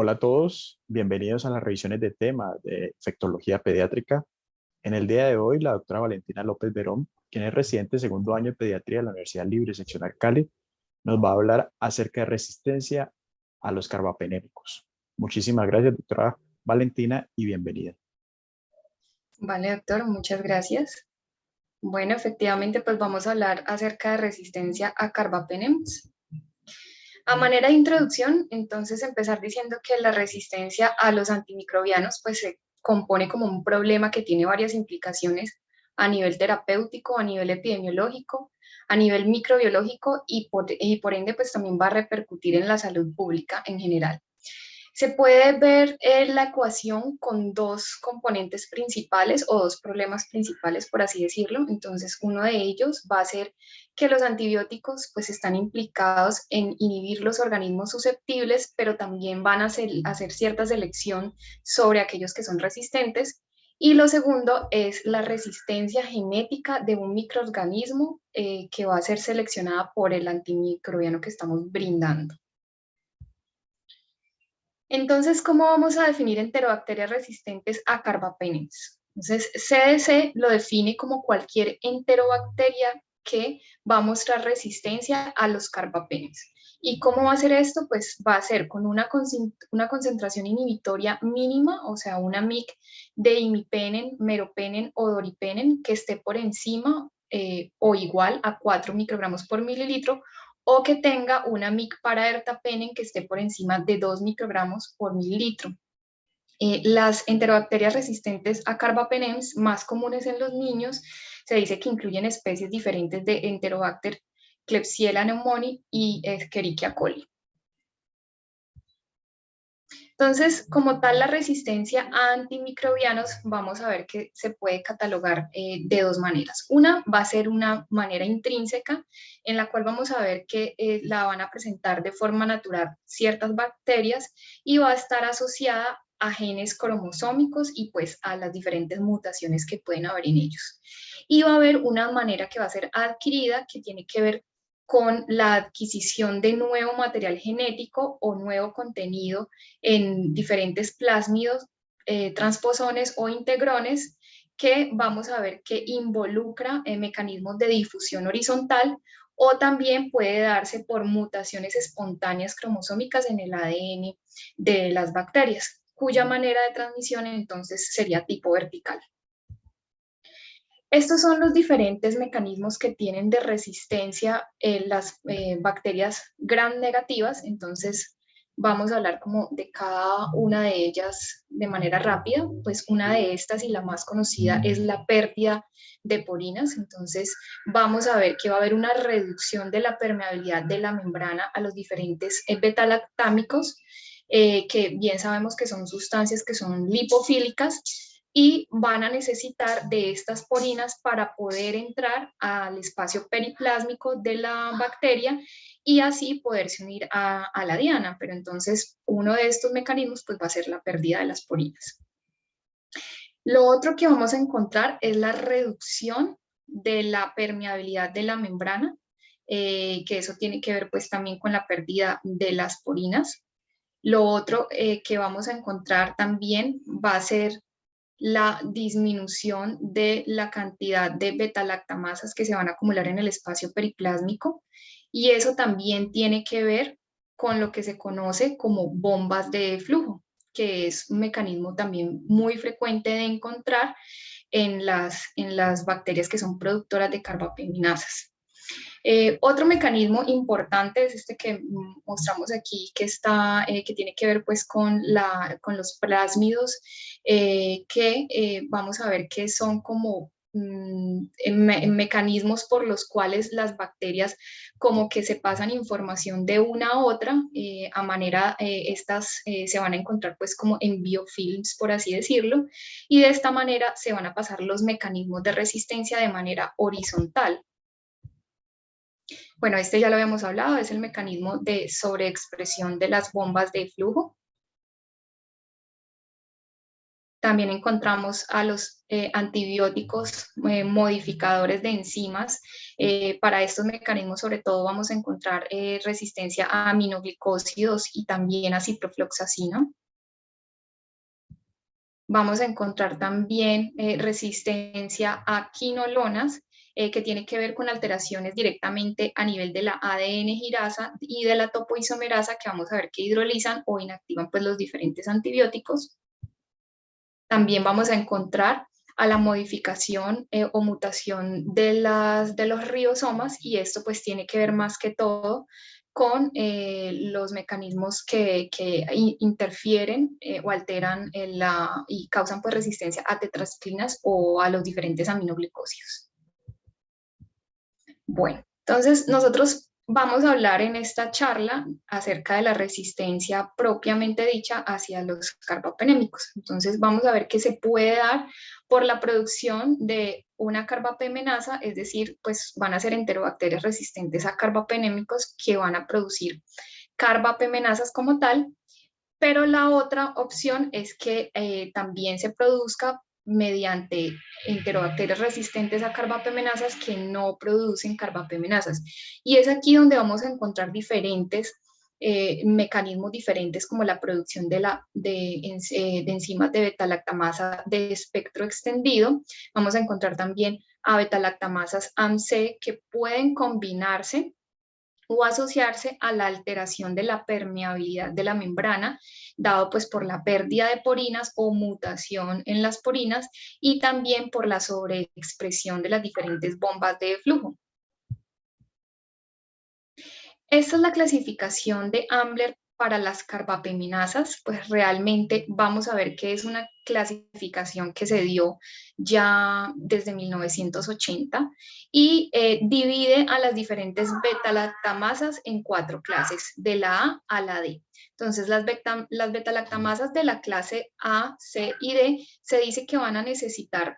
Hola a todos, bienvenidos a las revisiones de tema de infectología pediátrica. En el día de hoy, la doctora Valentina López Verón, quien es residente de segundo año de pediatría de la Universidad Libre Seccional Cali, nos va a hablar acerca de resistencia a los carbapenémicos. Muchísimas gracias, doctora Valentina, y bienvenida. Vale, doctor, muchas gracias. Bueno, efectivamente, pues vamos a hablar acerca de resistencia a carbapenems. A manera de introducción, entonces empezar diciendo que la resistencia a los antimicrobianos pues se compone como un problema que tiene varias implicaciones a nivel terapéutico, a nivel epidemiológico, a nivel microbiológico y por ende pues también va a repercutir en la salud pública en general. Se puede ver la ecuación con dos componentes principales o dos problemas principales, por así decirlo. Entonces, uno de ellos va a ser que los antibióticos pues están implicados en inhibir los organismos susceptibles, pero también van a hacer cierta selección sobre aquellos que son resistentes. Y lo segundo es la resistencia genética de un microorganismo que va a ser seleccionada por el antimicrobiano que estamos brindando. Entonces, ¿cómo vamos a definir enterobacterias resistentes a carbapenems? Entonces, CDC lo define como cualquier enterobacteria que va a mostrar resistencia a los carbapenems. ¿Y cómo va a ser esto? Pues va a ser con una concentración inhibitoria mínima, o sea, una MIC de imipenen, meropenen o doripenen que esté por encima o igual a 4 microgramos por mililitro, o que tenga una MIC para ertapenem que esté por encima de 2 microgramos por mililitro. Las enterobacterias resistentes a carbapenems más comunes en los niños se dice que incluyen especies diferentes de Enterobacter, Klebsiella pneumoniae y Escherichia coli. Entonces, como tal, la resistencia a antimicrobianos, vamos a ver que se puede catalogar de dos maneras. Una va a ser una manera intrínseca, en la cual vamos a ver que la van a presentar de forma natural ciertas bacterias y va a estar asociada a genes cromosómicos y pues a las diferentes mutaciones que pueden haber en ellos. Y va a haber una manera que va a ser adquirida, que tiene que ver con la adquisición de nuevo material genético o nuevo contenido en diferentes plásmidos, transposones o integrones que vamos a ver que involucra mecanismos de difusión horizontal o también puede darse por mutaciones espontáneas cromosómicas en el ADN de las bacterias, cuya manera de transmisión entonces sería tipo vertical. Estos son los diferentes mecanismos que tienen de resistencia las bacterias gram negativas, entonces vamos a hablar como de cada una de ellas de manera rápida. Pues una de estas y la más conocida es la pérdida de porinas, entonces vamos a ver que va a haber una reducción de la permeabilidad de la membrana a los diferentes beta-lactámicos, que bien sabemos que son sustancias que son lipofílicas, y van a necesitar de estas porinas para poder entrar al espacio periplásmico de la bacteria y así poderse unir a la diana. Pero entonces uno de estos mecanismos pues va a ser la pérdida de las porinas. Lo otro que vamos a encontrar es la reducción de la permeabilidad de la membrana, que eso tiene que ver pues también con la pérdida de las porinas. Lo otro que vamos a encontrar también va a ser la disminución de la cantidad de beta-lactamasas que se van a acumular en el espacio periplásmico, y eso también tiene que ver con lo que se conoce como bombas de flujo, que es un mecanismo también muy frecuente de encontrar en las bacterias que son productoras de carbapenemasas. Otro mecanismo importante es este que mostramos aquí, que tiene que ver pues con los plásmidos, que vamos a ver que son como mecanismos por los cuales las bacterias como que se pasan información de una a otra, estas se van a encontrar pues como en biofilms, por así decirlo, y de esta manera se van a pasar los mecanismos de resistencia de manera horizontal. Bueno, este ya lo habíamos hablado, es el mecanismo de sobreexpresión de las bombas de flujo. También encontramos a los antibióticos modificadores de enzimas. Para estos mecanismos, sobre todo, vamos a encontrar resistencia a aminoglicósidos y también a ciprofloxacina. Vamos a encontrar también resistencia a quinolonas, que tiene que ver con alteraciones directamente a nivel de la ADN girasa y de la topoisomerasa, que vamos a ver que hidrolizan o inactivan pues, los diferentes antibióticos. También vamos a encontrar a la modificación o mutación de los ribosomas, y esto pues tiene que ver más que todo con los mecanismos que interfieren o alteran y causan pues resistencia a tetraciclinas o a los diferentes aminoglicósidos. Bueno, entonces nosotros vamos a hablar en esta charla acerca de la resistencia propiamente dicha hacia los carbapenémicos. Entonces vamos a ver qué se puede dar por la producción de una carbapemenasa, es decir, pues van a ser enterobacterias resistentes a carbapenémicos que van a producir carbapemenasas como tal, pero la otra opción es que también se produzca mediante enterobacterias resistentes a carbapemenasas que no producen carbapemenasas. Y es aquí donde vamos a encontrar diferentes mecanismos diferentes, como la producción de enzimas de beta-lactamasa de espectro extendido. Vamos a encontrar también a beta-lactamasas AMC que pueden combinarse o asociarse a la alteración de la permeabilidad de la membrana, dado pues por la pérdida de porinas o mutación en las porinas, y también por la sobreexpresión de las diferentes bombas de flujo. Esta es la clasificación de Ambler para las carbapeminasas. Pues realmente vamos a ver que es una clasificación que se dio ya desde 1980 y divide a las diferentes beta-lactamasas en 4 clases, de la A a la D. Entonces, las beta-lactamasas de la clase A, C y D se dice que van a necesitar,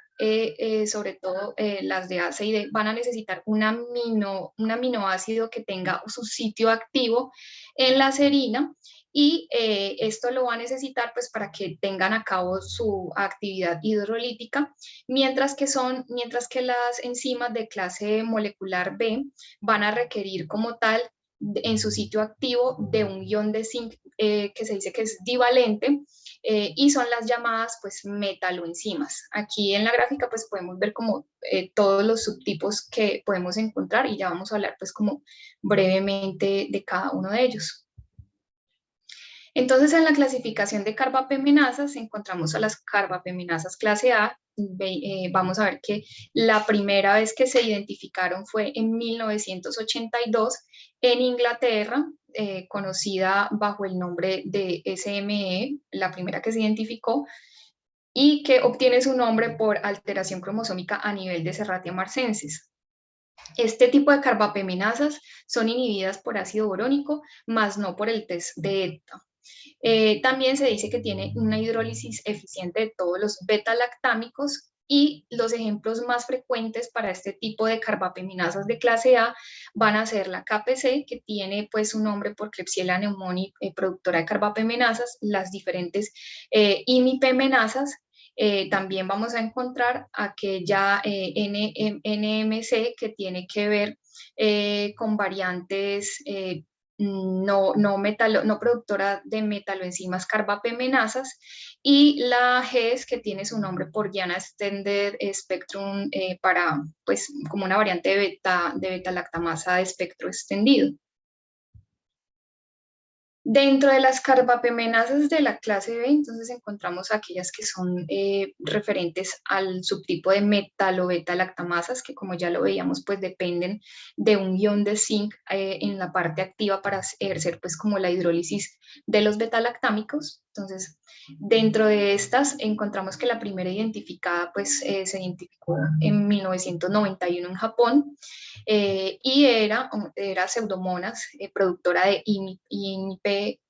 sobre todo las de A, C y D, van a necesitar un aminoácido que tenga su sitio activo en la serina, y esto lo va a necesitar pues para que tengan a cabo su actividad hidrolítica, mientras que las enzimas de clase molecular B van a requerir como tal en su sitio activo de un ion de zinc que se dice que es divalente, y son las llamadas pues metaloenzimas. Aquí en la gráfica pues podemos ver como todos los subtipos que podemos encontrar, y ya vamos a hablar pues como brevemente de cada uno de ellos. Entonces, en la clasificación de carbapemenasas encontramos a las carbapemenasas clase A. Vamos a ver que la primera vez que se identificaron fue en 1982 en Inglaterra, conocida bajo el nombre de SME, la primera que se identificó, y que obtiene su nombre por alteración cromosómica a nivel de Serratia marcensis. Este tipo de carbapemenasas son inhibidas por ácido borónico, más no por el test de ETA. También se dice que tiene una hidrólisis eficiente de todos los beta-lactámicos, y los ejemplos más frecuentes para este tipo de carbapeminasas de clase A van a ser la KPC, que tiene pues un nombre por Klebsiella pneumoniae, productora de carbapeminasas, las diferentes imipemenasas. También vamos a encontrar aquella NMC, que tiene que ver con variantes no productora de metaloenzimas carbapemenasas, y la GES, que tiene su nombre por Giana Extended Spectrum, para pues como una variante de beta-lactamasa de espectro extendido. Dentro de las carbapemenasas de la clase B, entonces encontramos aquellas que son referentes al subtipo de metalo-beta-lactamasas, que como ya lo veíamos, pues dependen de un ion de zinc en la parte activa para ejercer pues como la hidrólisis de los beta-lactámicos. Entonces, dentro de estas encontramos que la primera identificada pues se identificó en 1991 en Japón, y era Pseudomonas, productora de IMP1.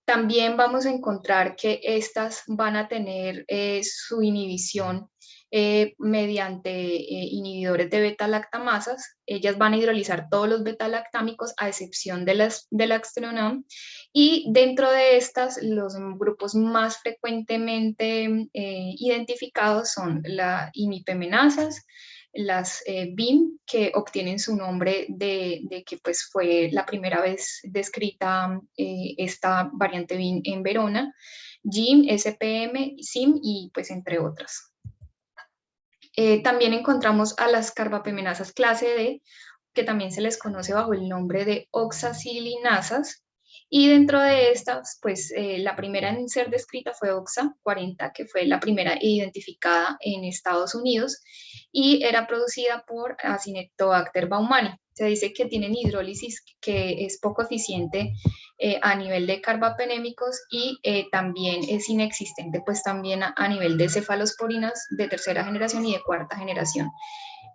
También vamos a encontrar que estas van a tener su inhibición mediante inhibidores de beta-lactamasas. Ellas van a hidrolizar todos los beta-lactámicos a excepción de la aztreonam, y dentro de estas los grupos más frecuentemente identificados son las imipemenasas, las BIM, que obtienen su nombre de que pues, fue la primera vez descrita esta variante BIM en Verona, GIM, SPM, SIM y pues entre otras. También encontramos a las carbapemenasas clase D, que también se les conoce bajo el nombre de oxacilinasas, y dentro de estas, pues la primera en ser descrita fue OXA 40, que fue la primera identificada en Estados Unidos y era producida por Acinetobacter baumannii. Se dice que tienen hidrólisis que es poco eficiente a nivel de carbapenémicos y también es inexistente pues también a nivel de cefalosporinas de tercera generación y de cuarta generación.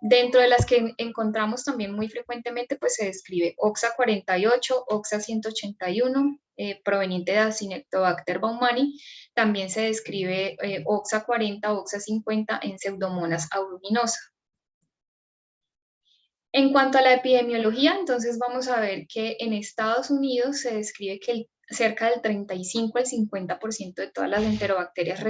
Dentro de las que encontramos también muy frecuentemente, pues se describe OXA 48, OXA 181, proveniente de Acinetobacter baumannii. También se describe OXA 40, OXA 50 en Pseudomonas aeruginosa. En cuanto a la epidemiología, entonces vamos a ver que en Estados Unidos se describe que cerca del 35 al 50% de todas las enterobacterias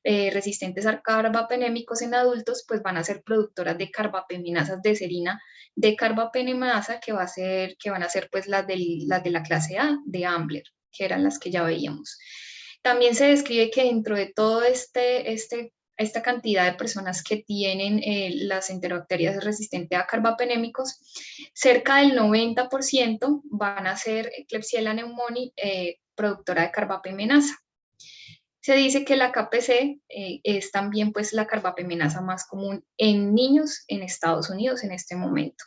resistentes a carbapenémicos en adultos pues van a ser productoras de carbapeminasas de serina de carbapenemasa, que van a ser pues las de la clase A de Ambler, que eran las que ya veíamos. También se describe que dentro de todo esta cantidad de personas que tienen las enterobacterias resistentes a carbapenémicos, cerca del 90% van a ser Klebsiella pneumoniae productora de carbapemenasa. Se dice que la KPC es también pues la carbapemenasa más común en niños en Estados Unidos en este momento.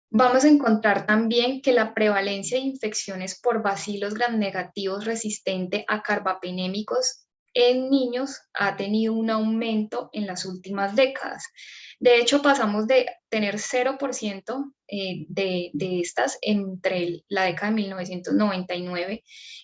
Vamos a encontrar también que la prevalencia de infecciones por bacilos gramnegativos resistente a carbapenémicos en niños ha tenido un aumento en las últimas décadas. De hecho, pasamos de tener 0% de estas entre la década de 1999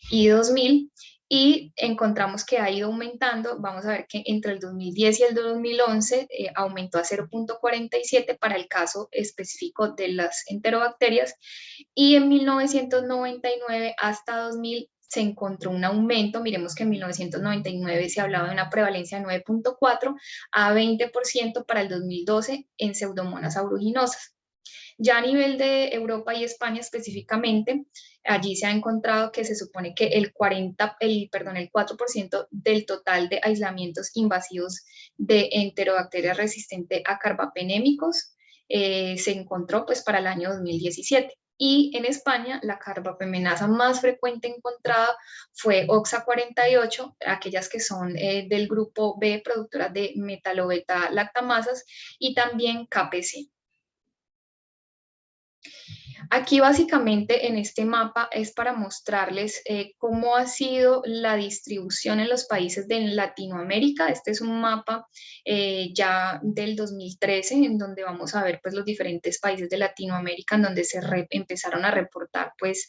y 2000, y encontramos que ha ido aumentando. Vamos a ver que entre el 2010 y el 2011 aumentó a 0.47 para el caso específico de las enterobacterias, y en 1999 hasta 2000 se encontró un aumento. Miremos que en 1999 se hablaba de una prevalencia de 9.4 a 20% para el 2012 en Pseudomonas aeruginosas. Ya a nivel de Europa y España específicamente, allí se ha encontrado que se supone que el 4% del total de aislamientos invasivos de enterobacterias resistentes a carbapenémicos se encontró pues para el año 2017. Y en España la carbapemenasa más frecuente encontrada fue OXA 48, aquellas que son del grupo B, productoras de metalobeta lactamasas, y también KPC. Aquí básicamente en este mapa es para mostrarles cómo ha sido la distribución en los países de Latinoamérica. Este es un mapa ya del 2013 en donde vamos a ver pues los diferentes países de Latinoamérica en donde se empezaron a reportar pues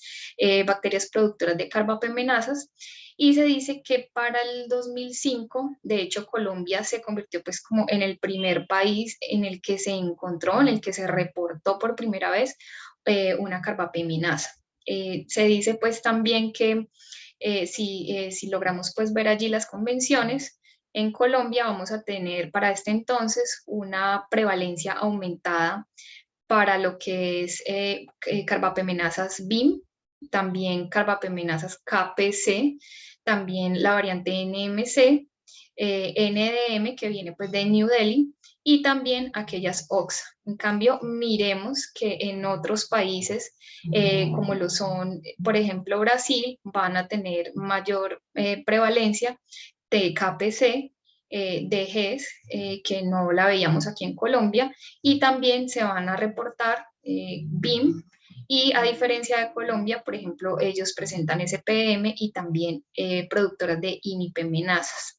bacterias productoras de carbapemenasas. Y se dice que para el 2005, de hecho, Colombia se convirtió pues como en el primer país en el que se encontró, en el que se reportó por primera vez una carbapeminasa. Se dice pues también que si logramos pues ver allí las convenciones, en Colombia vamos a tener para este entonces una prevalencia aumentada para lo que es carbapeminasas BIM, también carbapeminasas KPC, también la variante NMC, NDM, que viene pues de New Delhi, y también aquellas OXA. En cambio, miremos que en otros países, como lo son, por ejemplo, Brasil, van a tener mayor prevalencia de KPC, de GES, que no la veíamos aquí en Colombia, y también se van a reportar BIM, y a diferencia de Colombia, por ejemplo, ellos presentan SPM y también productoras de imipemenasas.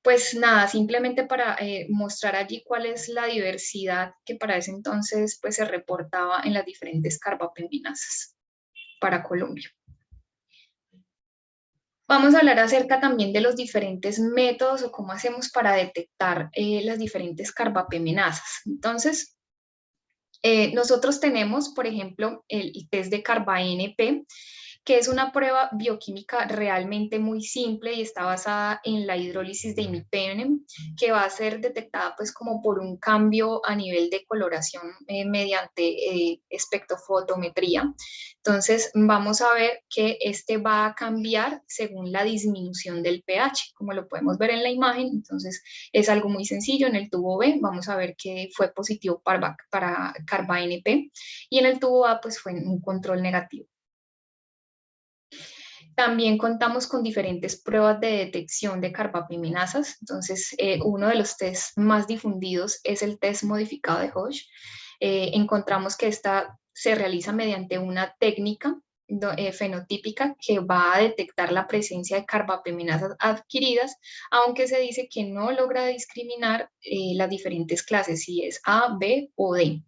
Pues nada, simplemente para mostrar allí cuál es la diversidad que para ese entonces pues, se reportaba en las diferentes carbapeminasas para Colombia. Vamos a hablar acerca también de los diferentes métodos o cómo hacemos para detectar las diferentes carbapeminasas. Entonces, nosotros tenemos, por ejemplo, el test de CARBA-NP, que es una prueba bioquímica realmente muy simple y está basada en la hidrólisis de imipenem, que va a ser detectada pues como por un cambio a nivel de coloración mediante espectrofotometría. Entonces vamos a ver que este va a cambiar según la disminución del pH, como lo podemos ver en la imagen. Entonces es algo muy sencillo. En el tubo B vamos a ver que fue positivo para CARBA-NP y en el tubo A pues fue un control negativo. También contamos con diferentes pruebas de detección de carbapeminasas. Entonces, uno de los tests más difundidos es el test modificado de Hodge. Encontramos que esta se realiza mediante una técnica fenotípica que va a detectar la presencia de carbapeminasas adquiridas, aunque se dice que no logra discriminar las diferentes clases, si es A, B o D.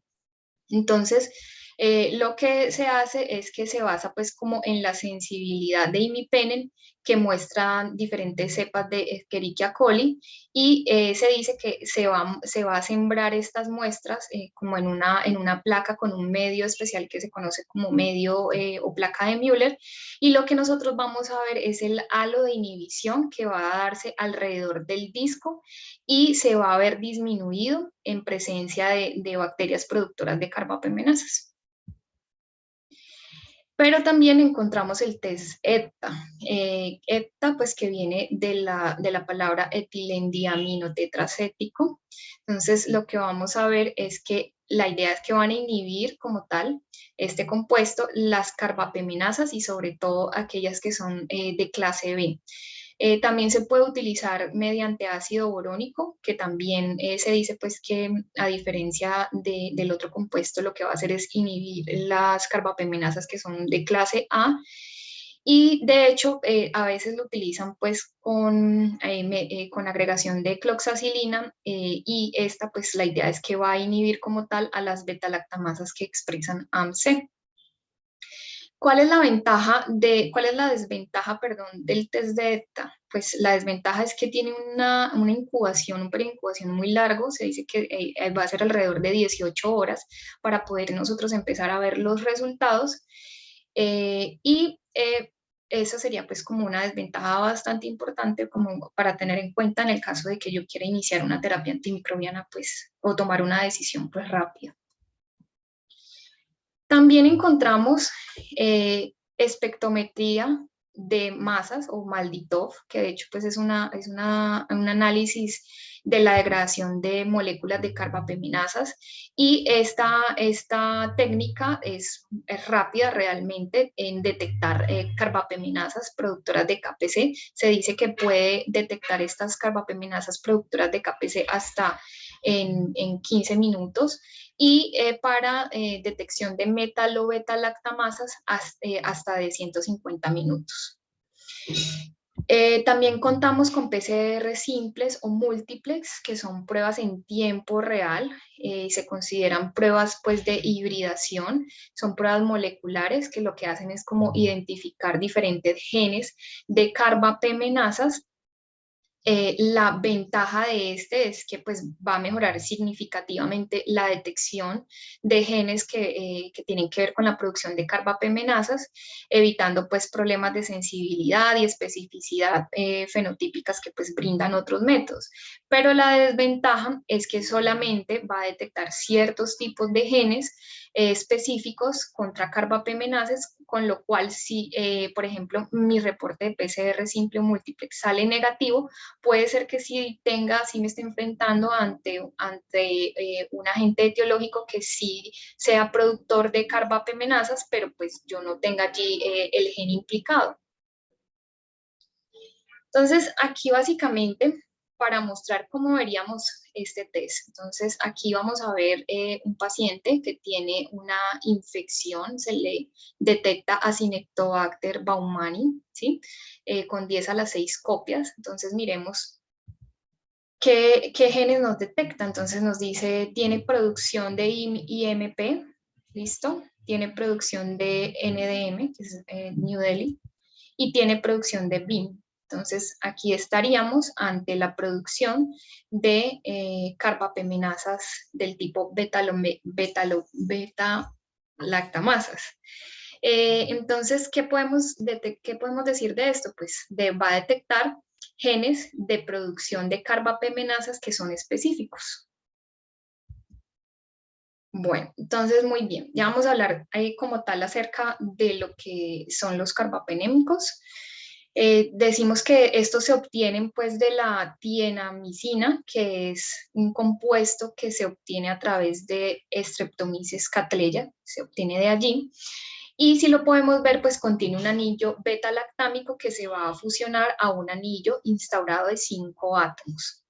Entonces, lo que se hace es que se basa pues como en la sensibilidad de imipenem que muestran diferentes cepas de Escherichia coli y se dice que se va a sembrar estas muestras como en una placa con un medio especial que se conoce como medio o placa de Müller y lo que nosotros vamos a ver es el halo de inhibición que va a darse alrededor del disco y se va a ver disminuido en presencia de bacterias productoras de carbapeminasas. Pero también encontramos el test ETA. ETA, pues que viene de la palabra etilendiaminotetracético. Entonces, lo que vamos a ver es que la idea es que van a inhibir como tal este compuesto las carbapeminasas y sobre todo aquellas que son de clase B. También se puede utilizar mediante ácido borónico, que también se dice pues que a diferencia del otro compuesto lo que va a hacer es inhibir las carbapeminasas que son de clase A y de hecho a veces lo utilizan pues con agregación de cloxacilina y esta pues la idea es que va a inhibir como tal a las beta-lactamasas que expresan AMC. ¿Cuál es cuál es la desventaja, perdón, del test de ETA? Pues la desventaja es que tiene una incubación, un periodo de incubación muy largo, se dice que va a ser alrededor de 18 horas para poder nosotros empezar a ver los resultados y esa sería pues como una desventaja bastante importante como para tener en cuenta en el caso de que yo quiera iniciar una terapia antimicrobiana pues o tomar una decisión pues rápida. También encontramos espectrometría de masas o MALDI-TOF, que de hecho pues es un análisis de la degradación de moléculas de carbapeminasas y esta técnica es rápida realmente en detectar carbapeminasas productoras de KPC. Se dice que puede detectar estas carbapeminasas productoras de KPC hasta en 15 minutos y para detección de metal o beta-lactamasas hasta de 150 minutos. También contamos con PCR simples o múltiples, que son pruebas en tiempo real, se consideran pruebas pues, de hibridación, son pruebas moleculares que lo que hacen es como identificar diferentes genes de carbapeminasas. La ventaja de este es que pues, va a mejorar significativamente la detección de genes que tienen que ver con la producción de carbapeminasas, evitando pues, problemas de sensibilidad y especificidad fenotípicas que pues, brindan otros métodos. Pero la desventaja es que solamente va a detectar ciertos tipos de genes específicos contra carbapeminasas, con lo cual si, por ejemplo, mi reporte de PCR simple o múltiple sale negativo, puede ser que sí me esté enfrentando ante un agente etiológico que sí sea productor de carbapeminasas, pero pues yo no tenga allí el gen implicado. Entonces, aquí básicamente para mostrar cómo veríamos este test. Entonces, aquí vamos a ver un paciente que tiene una infección, se le detecta Acinetobacter baumannii, ¿sí? Con 10 a la 6 copias. Entonces, miremos qué genes nos detecta. Entonces, nos dice, tiene producción de IMP, ¿listo? Tiene producción de NDM, que es New Delhi, y tiene producción de BIM. Entonces, aquí estaríamos ante la producción de carbapemenasas del tipo beta-lactamasas. Entonces, ¿qué podemos decir de esto? Pues va a detectar genes de producción de carbapemenasas que son específicos. Bueno, entonces muy bien, ya vamos a hablar como tal acerca de lo que son los carbapenémicos. Decimos que estos se obtienen pues de la tienamicina, que es un compuesto que se obtiene a través de Streptomyces cattleya, se obtiene de allí. Y si lo podemos ver, pues contiene un anillo beta-lactámico que se va a fusionar a un anillo instaurado de 5 átomos.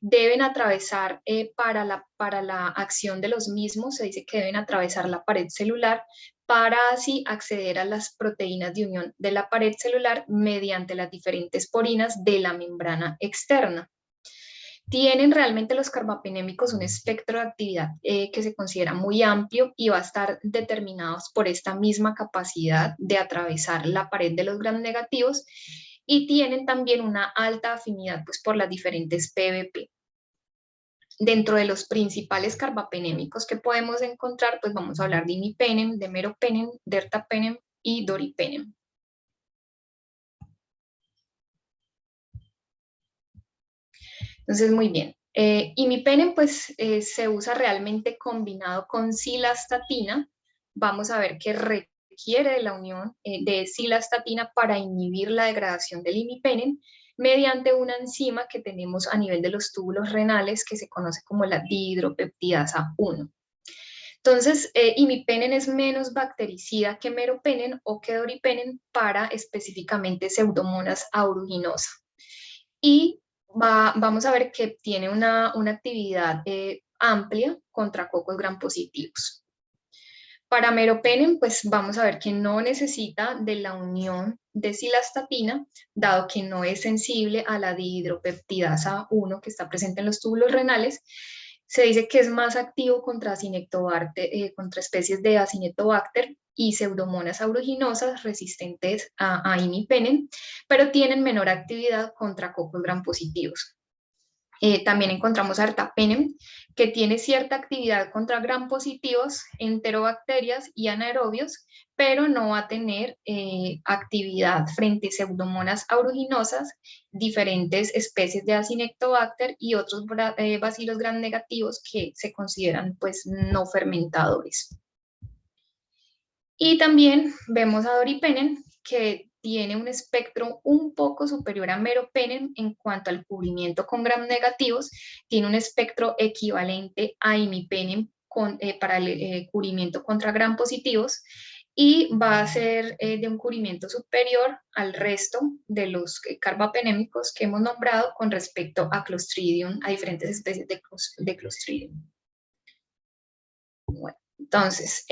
Deben atravesar, para la acción de los mismos, se dice que deben atravesar la pared celular para así acceder a las proteínas de unión de la pared celular mediante las diferentes porinas de la membrana externa. Tienen realmente los carbapenémicos un espectro de actividad que se considera muy amplio y va a estar determinados por esta misma capacidad de atravesar la pared de los gram negativos, y tienen también una alta afinidad pues, por las diferentes PBP. Dentro de los principales carbapenémicos que podemos encontrar, pues vamos a hablar de imipenem, de meropenem, de ertapenem y doripenem. Entonces, muy bien. Imipenem pues se usa realmente combinado con cilastatina. Vamos a ver que requiere de la unión de cilastatina para inhibir la degradación del imipenem mediante una enzima que tenemos a nivel de los túbulos renales que se conoce como la dihidropeptidasa 1. Entonces, imipenem es menos bactericida que meropenem o que doripenem para específicamente Pseudomonas aeruginosa. Y vamos a ver que tiene una actividad amplia contra cocos gram positivos. Para meropenem, pues vamos a ver que no necesita de la unión de cilastatina, dado que no es sensible a la dihidropeptidasa 1 que está presente en los túbulos renales. Se dice que es más activo contra especies de Acinetobacter y Pseudomonas aeruginosas resistentes a imipenem, pero tienen menor actividad contra cocos gram positivos. También encontramos ertapenem, que tiene cierta actividad contra gram positivos, enterobacterias y anaerobios, pero no va a tener actividad frente a Pseudomonas aeruginosas, diferentes especies de Acinetobacter y otros bacilos gram negativos que se consideran pues no fermentadores. Y también vemos a doripenem, que tiene un espectro un poco superior a meropenem en cuanto al cubrimiento con gram negativos, tiene un espectro equivalente a imipenem para el cubrimiento contra gram positivos, y va a ser de un cubrimiento superior al resto de los carbapenémicos que hemos nombrado con respecto a Clostridium, a diferentes especies de Clostridium. Bueno. Entonces,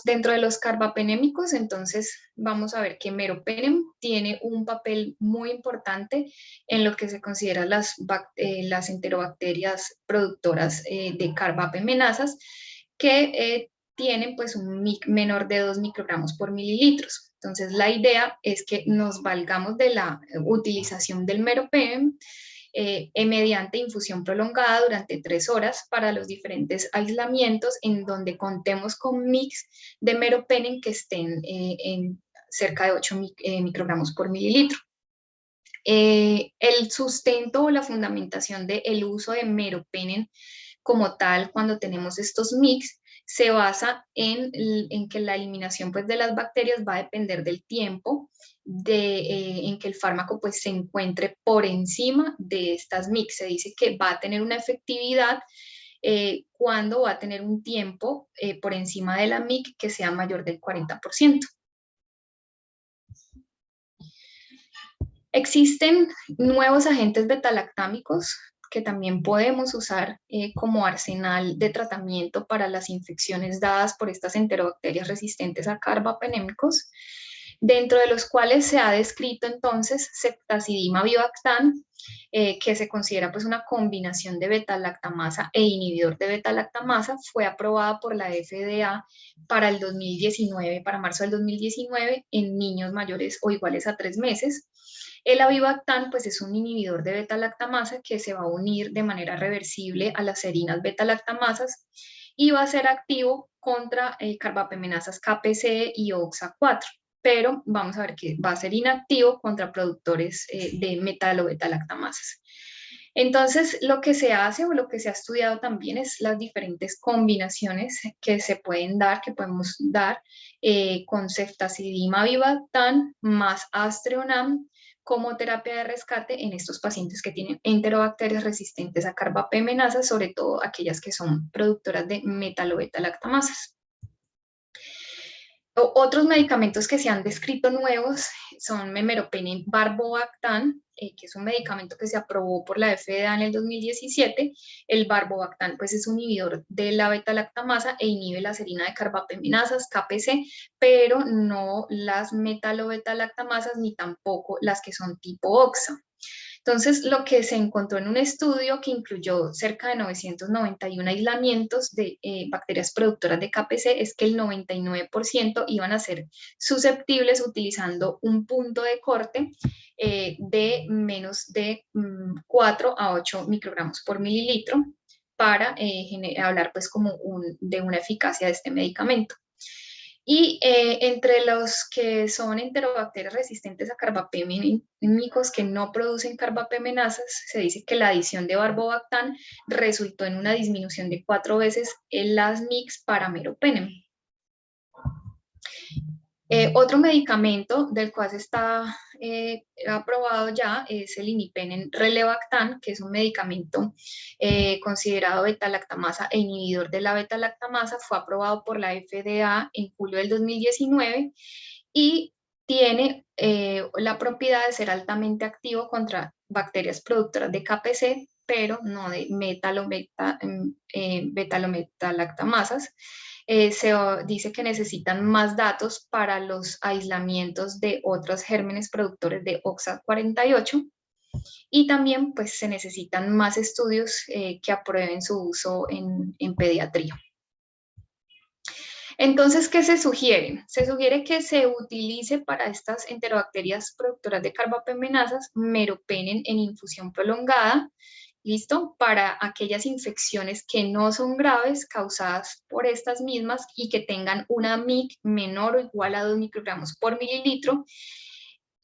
dentro de los carbapenémicos, entonces vamos a ver que meropenem tiene un papel muy importante en lo que se considera las enterobacterias productoras de carbapemenasas, que tienen pues un menor de 2 microgramos por mililitros. Entonces, la idea es que nos valgamos de la utilización del meropenem mediante infusión prolongada durante 3 horas para los diferentes aislamientos en donde contemos con mix de meropenem que estén en cerca de 8 microgramos por mililitro. El sustento o la fundamentación del uso de meropenem como tal cuando tenemos estos mix se basa en que la eliminación pues, de las bacterias va a depender del tiempo en que el fármaco pues, se encuentre por encima de estas mix. Se dice que va a tener una efectividad cuando va a tener un tiempo por encima de la MIC que sea mayor del 40%. Existen nuevos agentes betalactámicos que también podemos usar como arsenal de tratamiento para las infecciones dadas por estas enterobacterias resistentes a carbapenémicos. dentro de los cuales se ha descrito entonces ceftazidime-avibactam, que se considera pues una combinación de beta-lactamasa e inhibidor de beta-lactamasa, fue aprobada por la FDA para el 2019, para marzo del 2019, en niños mayores o iguales a 3 meses. El avibactam pues es un inhibidor de beta-lactamasa que se va a unir de manera reversible a las serinas beta-lactamasas y va a ser activo contra carbapemenasas KPC y OXA4, pero vamos a ver que va a ser inactivo contra productores de metalobeta-lactamasas. Entonces, lo que se hace o lo que se ha estudiado también es las diferentes combinaciones que se pueden dar, que podemos dar con ceftazidime-avibactam más Aztreonam como terapia de rescate en estos pacientes que tienen enterobacterias resistentes a carbapemenasas, sobre todo aquellas que son productoras de metalobeta-lactamasas. Otros medicamentos que se han descrito nuevos son memeropenem barbobactam, que es un medicamento que se aprobó por la FDA en el 2017. El barbobactam pues, es un inhibidor de la beta-lactamasa e inhibe la serina de carbapemenasas, KPC, pero no las metalobeta-lactamasas ni tampoco las que son tipo OXA. Entonces, lo que se encontró en un estudio que incluyó cerca de 991 aislamientos de bacterias productoras de KPC es que el 99% iban a ser susceptibles utilizando un punto de corte de menos de 4 a 8 microgramos por mililitro para hablar pues como de una eficacia de este medicamento. Y entre los que son enterobacterias resistentes a carbapeménicos que no producen carbapemenasas, se dice que la adición de barbobactam resultó en una disminución de 4 veces en las mix para meropenem. Otro medicamento del cual se está aprobado ya es el imipenem relebactam, que es un medicamento considerado beta-lactamasa e inhibidor de la beta-lactamasa. Fue aprobado por la FDA en julio del 2019 y tiene la propiedad de ser altamente activo contra bacterias productoras de KPC, pero no de beta-lactamasas. Se dice que necesitan más datos para los aislamientos de otros gérmenes productores de OXA48 y también pues se necesitan más estudios que aprueben su uso en pediatría. Entonces, ¿qué se sugiere? Se sugiere que se utilice para estas enterobacterias productoras de carbapemenasas meropenem en infusión prolongada, ¿listo? Para aquellas infecciones que no son graves causadas por estas mismas y que tengan una MIC menor o igual a 2 microgramos por mililitro,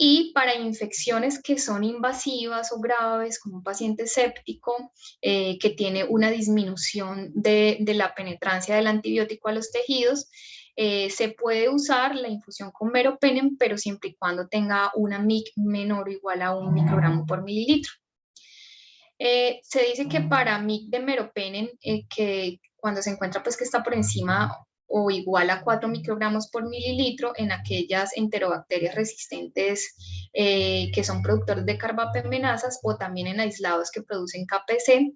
y para infecciones que son invasivas o graves, como un paciente séptico que tiene una disminución de la penetrancia del antibiótico a los tejidos, se puede usar la infusión con meropenem, pero siempre y cuando tenga una MIC menor o igual a 1 microgramo por mililitro. Se dice que para MIC de meropenem, que cuando se encuentra pues que está por encima o igual a 4 microgramos por mililitro en aquellas enterobacterias resistentes que son productores de carbapemenasas o también en aislados que producen KPC,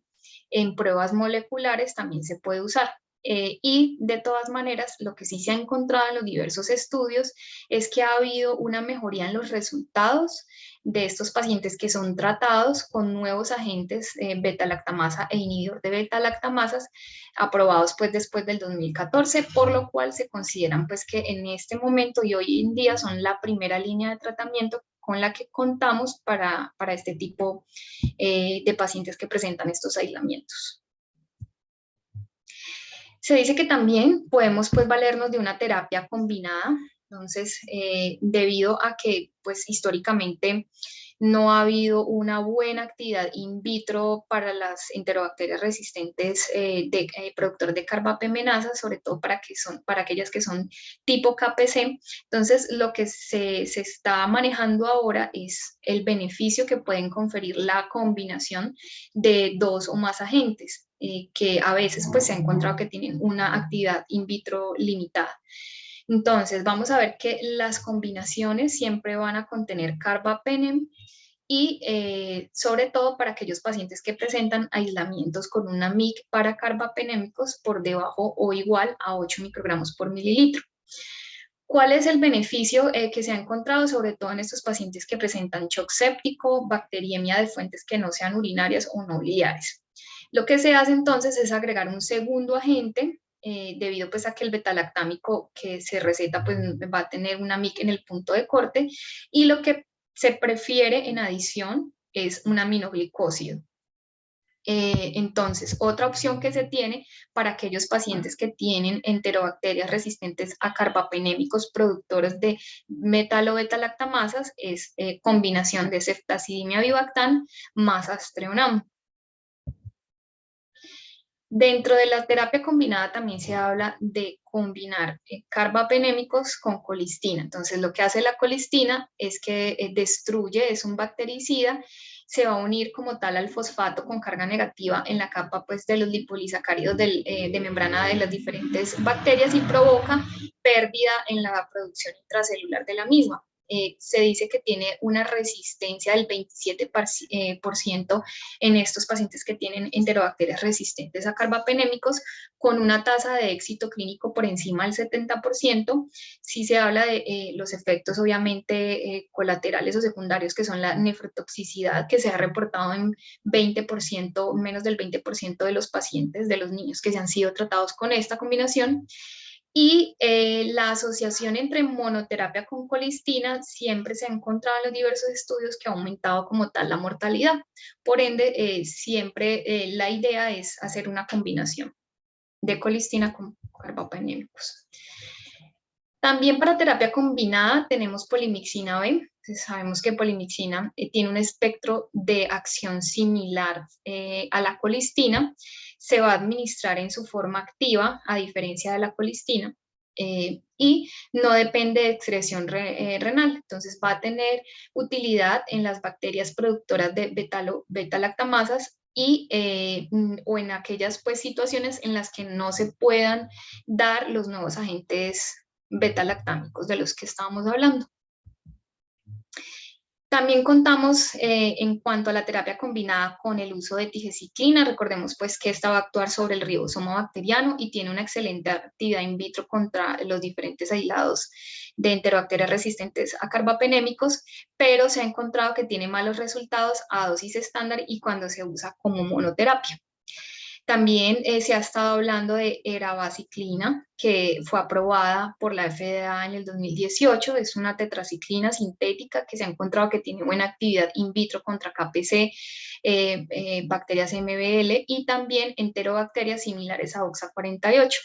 en pruebas moleculares también se puede usar. Y de todas maneras, lo que sí se ha encontrado en los diversos estudios es que ha habido una mejoría en los resultados de estos pacientes que son tratados con nuevos agentes beta-lactamasa e inhibidor de beta-lactamasas aprobados pues después del 2014, por lo cual se consideran pues que en este momento y hoy en día son la primera línea de tratamiento con la que contamos para este tipo de pacientes que presentan estos aislamientos. Se dice que también podemos pues valernos de una terapia combinada. Entonces, debido a que pues históricamente no ha habido una buena actividad in vitro para las enterobacterias resistentes de productores de carbapemenasas, sobre todo para aquellas que son tipo KPC. Entonces, lo que se está manejando ahora es el beneficio que pueden conferir la combinación de 2 o más agentes, que a veces pues se ha encontrado que tienen una actividad in vitro limitada. Entonces, vamos a ver que las combinaciones siempre van a contener carbapenem y sobre todo para aquellos pacientes que presentan aislamientos con una MIC para carbapenémicos por debajo o igual a 8 microgramos por mililitro. ¿Cuál es el beneficio que se ha encontrado, sobre todo en estos pacientes que presentan shock séptico, bacteriemia de fuentes que no sean urinarias o no biliares? Lo que se hace entonces es agregar un segundo agente, debido pues a que el betalactámico que se receta pues va a tener una MIC en el punto de corte, y lo que se prefiere en adición es un aminoglicósido. Entonces, otra opción que se tiene para aquellos pacientes que tienen enterobacterias resistentes a carbapenémicos productores de metalo-betalactamasas es combinación de ceftazidimia avibactam más aztreonam. Dentro de la terapia combinada también se habla de combinar carbapenémicos con colistina. Entonces, lo que hace la colistina es que destruye, es un bactericida, se va a unir como tal al fosfato con carga negativa en la capa pues, de los lipolisacáridos de membrana de las diferentes bacterias y provoca pérdida en la producción intracelular de la misma. Se dice que tiene una resistencia del 27% en estos pacientes que tienen enterobacterias resistentes a carbapenémicos, con una tasa de éxito clínico por encima del 70%. Sí se habla de los efectos obviamente colaterales o secundarios, que son la nefrotoxicidad, que se ha reportado en 20%, menos del 20% de los pacientes, de los niños que se han sido tratados con esta combinación. Y la asociación entre monoterapia con colistina siempre se ha encontrado en los diversos estudios que ha aumentado como tal la mortalidad. Por ende, siempre la idea es hacer una combinación de colistina con carbapenémicos. También para terapia combinada tenemos polimixina B. Entonces, sabemos que polimixina tiene un espectro de acción similar a la colistina. Se va a administrar en su forma activa, a diferencia de la colistina, y no depende de excreción renal. Entonces va a tener utilidad en las bacterias productoras de betalactamasas y o en aquellas pues, situaciones en las que no se puedan dar los nuevos agentes betalactámicos de los que estábamos hablando. También contamos en cuanto a la terapia combinada con el uso de tigecyclina. Recordemos pues que esta va a actuar sobre el ribosoma bacteriano y tiene una excelente actividad in vitro contra los diferentes aislados de enterobacterias resistentes a carbapenémicos, pero se ha encontrado que tiene malos resultados a dosis estándar y cuando se usa como monoterapia. También se ha estado hablando de erabaciclina, que fue aprobada por la FDA en el 2018. Es una tetraciclina sintética que se ha encontrado que tiene buena actividad in vitro contra KPC, bacterias MBL y también enterobacterias similares a OXA48.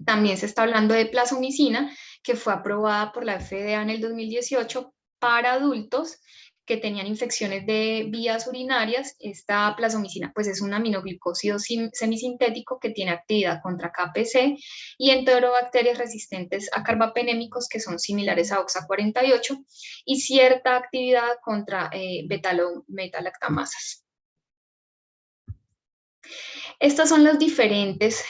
También se está hablando de plazomicina, que fue aprobada por la FDA en el 2018 para adultos que tenían infecciones de vías urinarias. Esta plazomicina pues es un aminoglicósido semisintético que tiene actividad contra KPC y enterobacterias resistentes a carbapenémicos que son similares a OXA48 y cierta actividad contra betalactamasas. Estas son las diferentes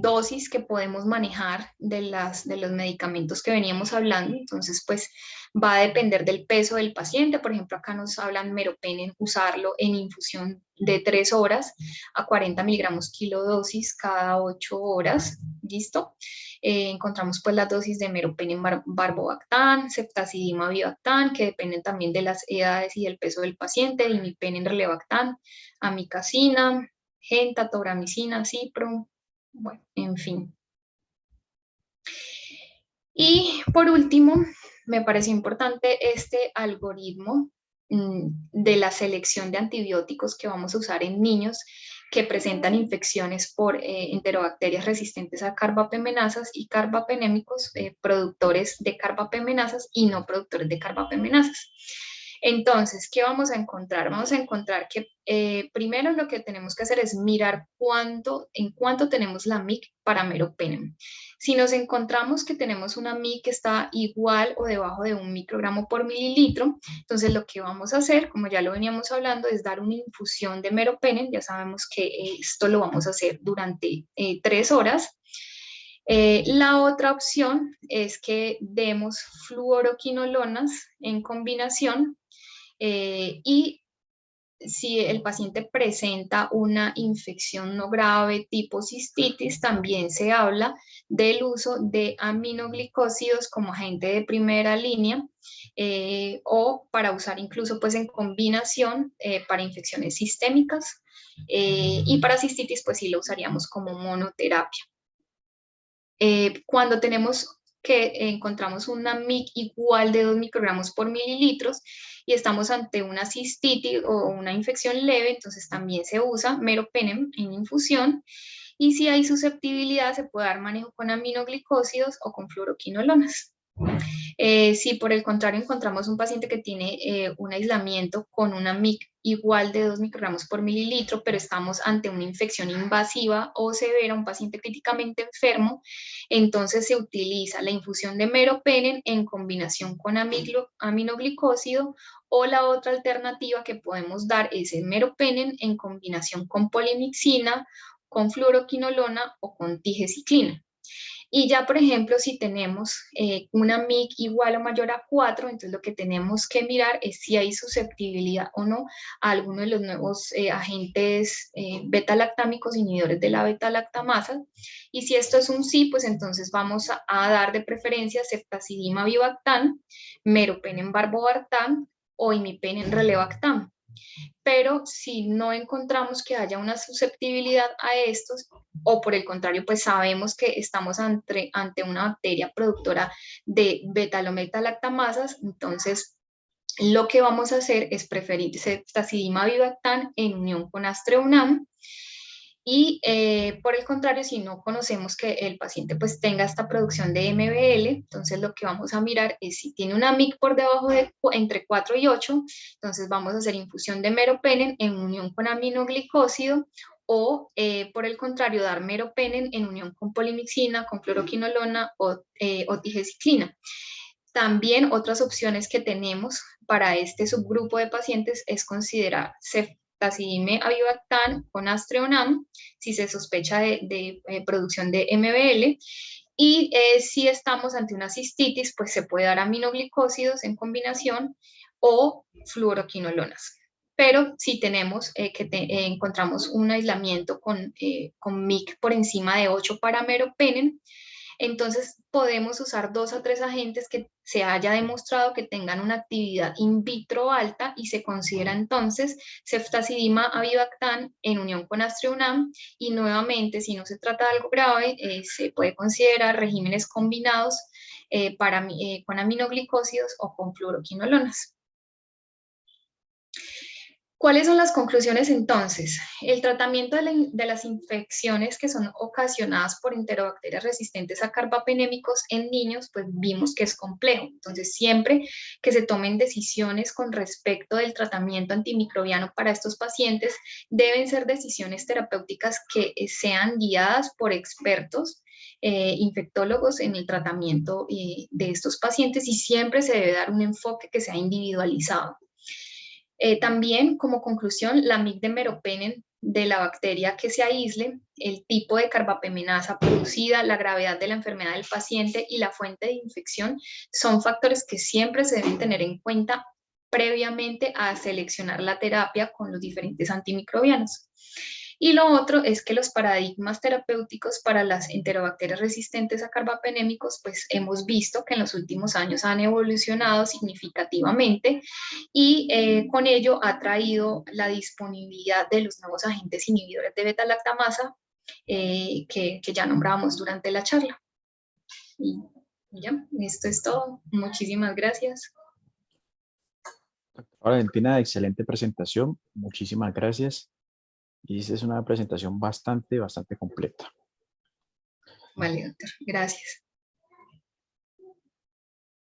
dosis que podemos manejar de los medicamentos que veníamos hablando. Entonces, pues va a depender del peso del paciente. Por ejemplo, acá nos hablan meropenem, usarlo en infusión de 3 horas a 40 miligramos kilodosis cada 8 horas. ¿Listo? Encontramos pues las dosis de meropenem barbobactam, ceftazidima avibactam, que dependen también de las edades y del peso del paciente, imipenem relebactam, amikacina, genta, tobramicina, cipro, bueno, en fin. Y por último, me parece importante este algoritmo de la selección de antibióticos que vamos a usar en niños que presentan infecciones por enterobacterias resistentes a carbapemenasas y carbapenémicos, productores de carbapemenasas y no productores de carbapemenasas. Entonces, ¿qué vamos a encontrar? Vamos a encontrar que primero lo que tenemos que hacer es mirar en cuánto tenemos la MIC para meropenem. Si nos encontramos que tenemos una MIC que está igual o debajo de 1 microgramo por mililitro, entonces lo que vamos a hacer, como ya lo veníamos hablando, es dar una infusión de meropenem. Ya sabemos que esto lo vamos a hacer durante 3 horas. La otra opción es que demos fluoroquinolonas en combinación y si el paciente presenta una infección no grave tipo cistitis, también se habla del uso de aminoglicósidos como agente de primera línea o para usar incluso pues en combinación para infecciones sistémicas y para cistitis pues sí lo usaríamos como monoterapia. Cuando tenemos que encontramos una MIC igual de 2 microgramos por mililitros y estamos ante una cistitis o una infección leve, entonces también se usa meropenem en infusión. Y si hay susceptibilidad, se puede dar manejo con aminoglicósidos o con fluoroquinolonas. Si por el contrario encontramos un paciente que tiene un aislamiento con una MIC igual de 2 microgramos por mililitro, pero estamos ante una infección invasiva o severa, un paciente críticamente enfermo, entonces se utiliza la infusión de meropenem en combinación con aminoglicósido, o la otra alternativa que podemos dar es el meropenem en combinación con polimixina, con fluoroquinolona o con tigecyclina. Y ya, por ejemplo, si tenemos una MIC igual o mayor a 4, entonces lo que tenemos que mirar es si hay susceptibilidad o no a alguno de los nuevos agentes beta-lactámicos inhibidores de la beta-lactamasa. Y si esto es un sí, pues entonces vamos a dar de preferencia ceftazidima avibactam, meropenem barbobartam o imipenem relebactam. Pero si no encontramos que haya una susceptibilidad a estos, o por el contrario, pues sabemos que estamos ante una bacteria productora de beta-lactamasas, entonces lo que vamos a hacer es preferir ceftazidima avibactam en unión con astreonam. Y por el contrario, si no conocemos que el paciente pues tenga esta producción de MBL, entonces lo que vamos a mirar es si tiene una MIC por debajo de entre 4 y 8, entonces vamos a hacer infusión de meropenem en unión con aminoglicósido, o por el contrario, dar meropenem en unión con polimixina, con fluoroquinolona o tigecyclina. También otras opciones que tenemos para este subgrupo de pacientes es considerar ceftazidime avibactam con astreonam si se sospecha de producción de MBL. Y si estamos ante una cistitis, pues se puede dar aminoglicósidos en combinación o fluoroquinolonas. Pero si tenemos encontramos un aislamiento con MIC por encima de 8 para meropenem, entonces podemos usar 2 a 3 agentes que se haya demostrado que tengan una actividad in vitro alta y se considera entonces ceftazidima avibactam en unión con astreonam, y nuevamente si no se trata de algo grave se puede considerar regímenes combinados con aminoglicósidos o con fluoroquinolonas. ¿Cuáles son las conclusiones entonces? El tratamiento de las infecciones que son ocasionadas por enterobacterias resistentes a carbapenémicos en niños, pues vimos que es complejo. Entonces, siempre que se tomen decisiones con respecto del tratamiento antimicrobiano para estos pacientes, deben ser decisiones terapéuticas que sean guiadas por expertos infectólogos en el tratamiento de estos pacientes, y siempre se debe dar un enfoque que sea individualizado. También, como conclusión, la MIC de meropenem de la bacteria que se aísle, el tipo de carbapenemasa producida, la gravedad de la enfermedad del paciente y la fuente de infección son factores que siempre se deben tener en cuenta previamente a seleccionar la terapia con los diferentes antimicrobianos. Y lo otro es que los paradigmas terapéuticos para las enterobacterias resistentes a carbapenémicos, pues hemos visto que en los últimos años han evolucionado significativamente, y con ello ha traído la disponibilidad de los nuevos agentes inhibidores de beta-lactamasa que ya nombramos durante la charla. Y ya, esto es todo. Muchísimas gracias. Doctora Valentina, excelente presentación. Muchísimas gracias. Y esta es una presentación bastante completa. Vale, doctor. Gracias.